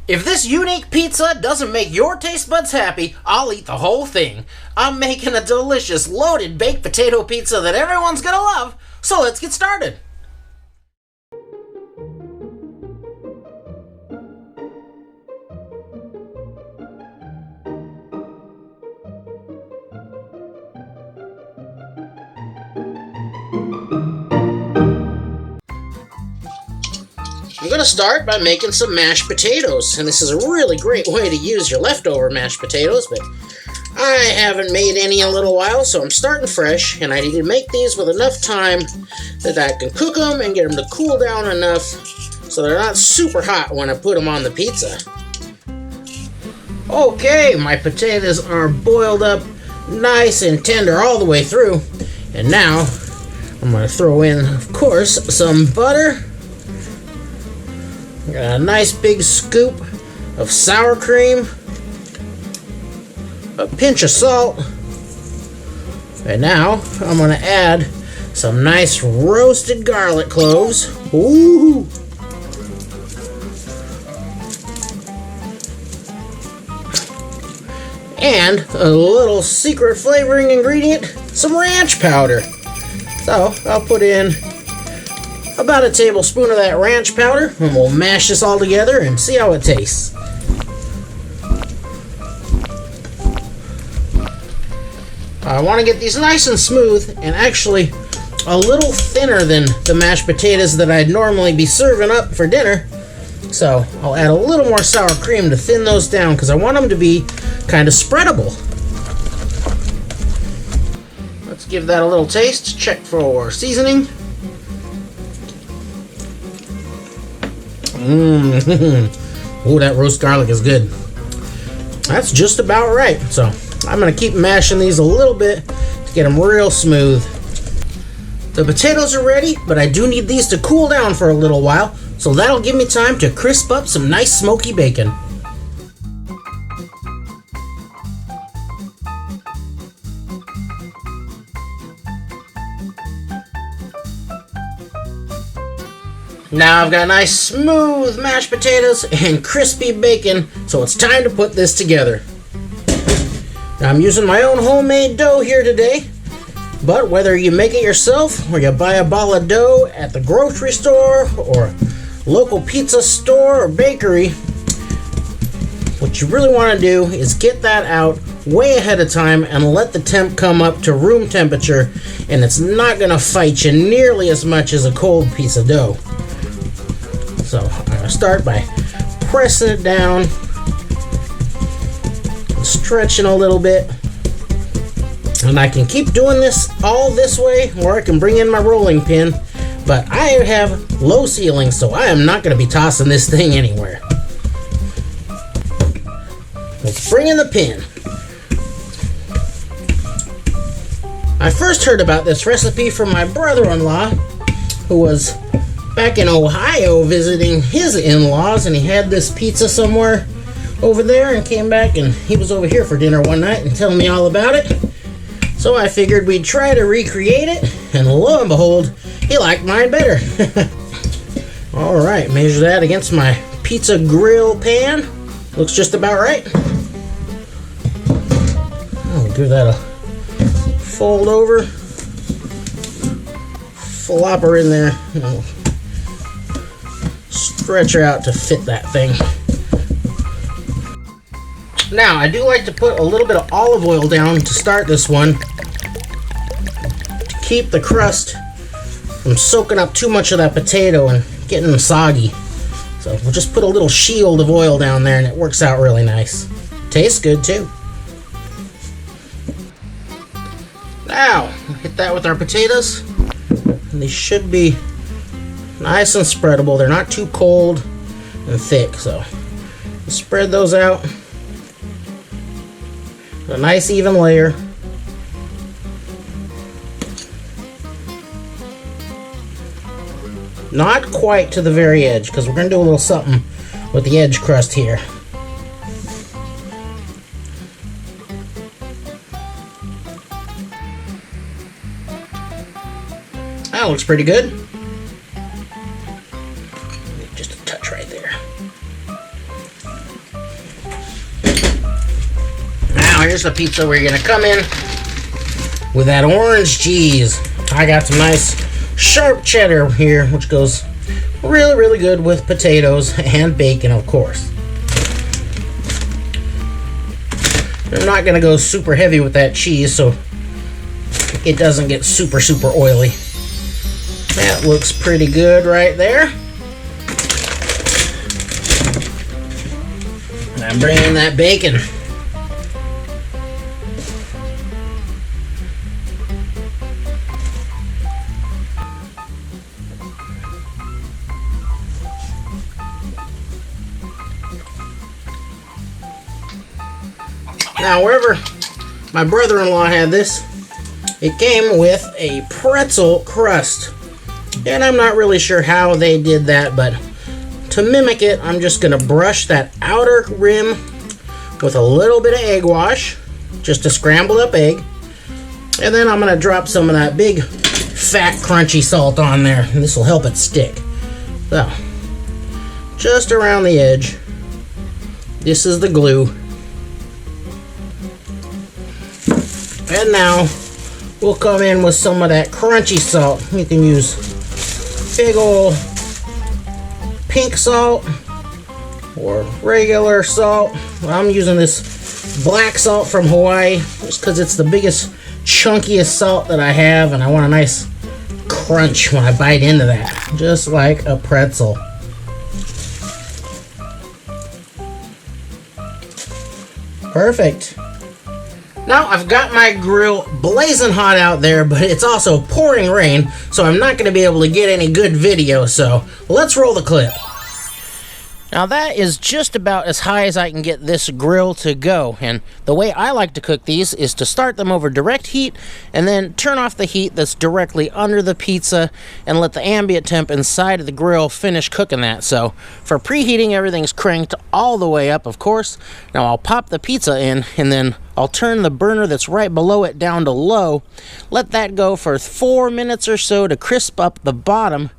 If this unique pizza doesn't make your taste buds happy, I'll eat the whole thing. I'm making a delicious loaded baked potato pizza that everyone's gonna love, so let's get started. I'm going to start by making some mashed potatoes, and this is a really great way to use your leftover mashed potatoes, but I haven't made any in a little while, so I'm starting fresh, and I need to make these with enough time that I can cook them and get them to cool down enough so they're not super hot when I put them on the pizza. Okay, my potatoes are boiled up nice and tender all the way through, and now I'm going to throw in, of course, some butter. Got a nice big scoop of sour cream, a pinch of salt, and now I'm going to add some nice roasted garlic cloves. Ooh! And a little secret flavoring ingredient, some ranch powder. So I'll put in about a tablespoon of that ranch powder, and we'll mash this all together and see how it tastes. I want to get these nice and smooth, and actually a little thinner than the mashed potatoes that I'd normally be serving up for dinner. So I'll add a little more sour cream to thin those down because I want them to be kind of spreadable. Let's give that a little taste. Check for seasoning. Oh, that roast garlic is good. That's just about right. So I'm going to keep mashing these a little bit to get them real smooth. The potatoes are ready, but I do need these to cool down for a little while, so that'll give me time to crisp up some nice smoky bacon. Now I've got nice smooth mashed potatoes and crispy bacon, so it's time to put this together. Now I'm using my own homemade dough here today, but whether you make it yourself or you buy a ball of dough at the grocery store or local pizza store or bakery, what you really want to do is get that out way ahead of time and let the temp come up to room temperature, and it's not going to fight you nearly as much as a cold piece of dough. So I'm going to start by pressing it down, stretching a little bit, and I can keep doing this all this way, or I can bring in my rolling pin, but I have low ceilings, so I am not going to be tossing this thing anywhere. Let's bring in the pin. I first heard about this recipe from my brother-in-law, who was back in Ohio visiting his in-laws, and he had this pizza somewhere over there and came back, and he was over here for dinner one night and telling me all about it. So I figured we'd try to recreate it, and lo and behold, he liked mine better. Alright, measure that against my pizza grill pan. Looks just about right. I'll give that a fold over, flop her in there, and stretch her out to fit that thing. Now, I do like to put a little bit of olive oil down to start this one to keep the crust from soaking up too much of that potato and getting them soggy. So we'll just put a little shield of oil down there and it works out really nice. Tastes good too. Now, hit that with our potatoes, and these should be nice and spreadable. They're not too cold and thick, so spread those out. A nice even layer. Not quite to the very edge, because we're going to do a little something with the edge crust here. That looks pretty good. Just a touch right there. here's the pizza where you're gonna come in with that orange cheese. I got some nice sharp cheddar here, which goes really, really good with potatoes and bacon, of course. I'm not gonna go super heavy with that cheese so it doesn't get super, super oily. That looks pretty good right there. And I'm bringing that bacon. Now, wherever my brother-in-law had this, it came with a pretzel crust. And I'm not really sure how they did that, but to mimic it, I'm just going to brush that outer rim with a little bit of egg wash, just a scrambled up egg. And then I'm going to drop some of that big, fat, crunchy salt on there, and this will help it stick. So, just around the edge, this is the glue. And now, we'll come in with some of that crunchy salt. You can use big old pink salt or regular salt. I'm using this black salt from Hawaii just because it's the biggest, chunkiest salt that I have, and I want a nice crunch when I bite into that, just like a pretzel. Perfect. Now I've got my grill blazing hot out there, but it's also pouring rain, so I'm not going to be able to get any good video, so let's roll the clip. Now that is just about as high as I can get this grill to go, and the way I like to cook these is to start them over direct heat and then turn off the heat that's directly under the pizza and let the ambient temp inside of the grill finish cooking that. So for preheating, everything's cranked all the way up, of course. Now I'll pop the pizza in and then I'll turn the burner that's right below it down to low, let that go for 4 minutes or so to crisp up the bottom.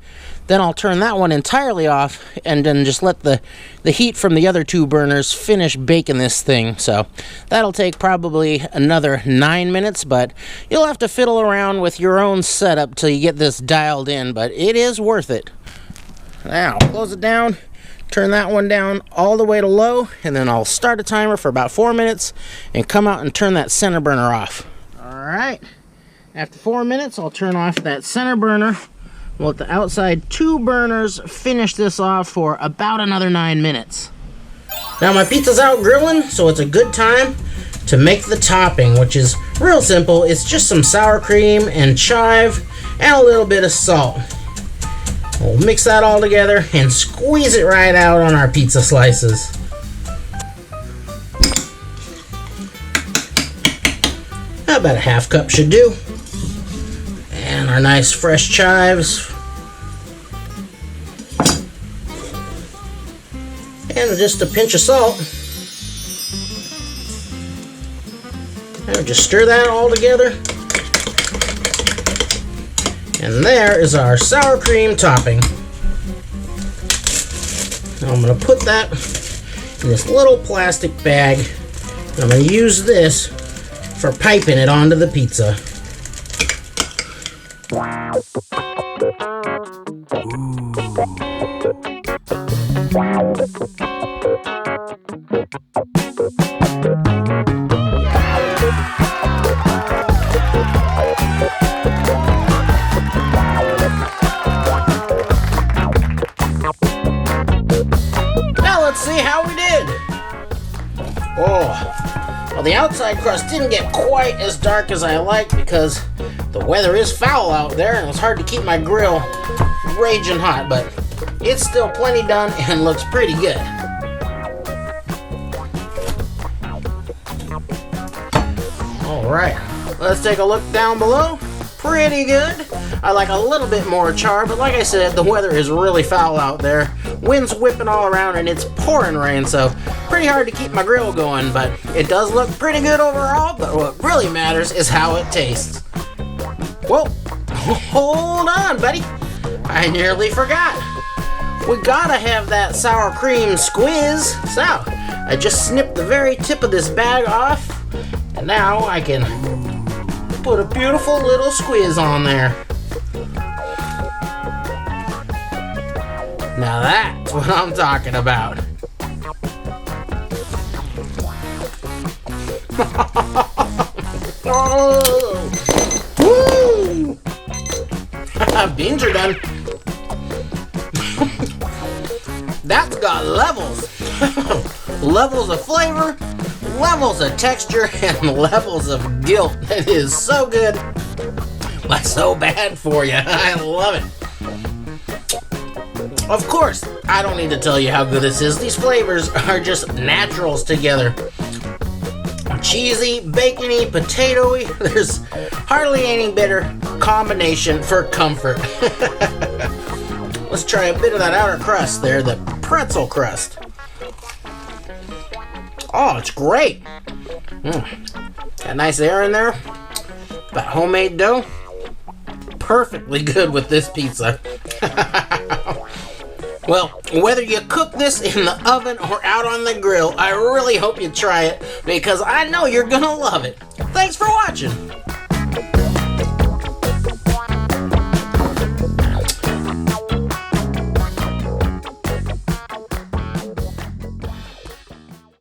Then I'll turn that one entirely off and then just let the heat from the other two burners finish baking this thing. So that'll take probably another 9 minutes, but you'll have to fiddle around with your own setup till you get this dialed in, but it is worth it. Now, close it down, turn that one down all the way to low, and then I'll start a timer for about 4 minutes and come out and turn that center burner off. All right, after 4 minutes, I'll turn off that center burner. We'll let the outside two burners finish this off for about another 9 minutes. Now my pizza's out grilling, so it's a good time to make the topping, which is real simple. It's just some sour cream and chive and a little bit of salt. We'll mix that all together and squeeze it right out on our pizza slices. About a half cup should do. And our nice fresh chives. And just a pinch of salt. And just stir that all together. And there is our sour cream topping. Now I'm going to put that in this little plastic bag. And I'm going to use this for piping it onto the pizza. Now let's see how we did. Well, the outside crust didn't get quite as dark as I liked because the weather is foul out there and it's hard to keep my grill raging hot, but it's still plenty done and looks pretty good. Alright, let's take a look down below. Pretty good. I like a little bit more char, but like I said, the weather is really foul out there. Wind's whipping all around and it's pouring rain, so pretty hard to keep my grill going, but it does look pretty good overall, but what really matters is how it tastes. Whoa, hold on, buddy. I nearly forgot. We gotta have that sour cream squeeze. So, I just snipped the very tip of this bag off, And now I can put a beautiful little squiz on there. Now that's what I'm talking about. Oh, woo! Beans are done. That's got levels. Levels of flavor, levels of texture, and levels of guilt. It is so good, but so bad for you. I love it. Of course, I don't need to tell you how good this is. These flavors are just naturals together. Cheesy, bacony, potatoey. There's hardly any better combination for comfort. Let's try a bit of that outer crust there, the pretzel crust. Oh, it's great. Got nice air in there. That homemade dough. Perfectly good with this pizza. Well, whether you cook this in the oven or out on the grill, I really hope you try it because I know you're gonna love it. Thanks for watching.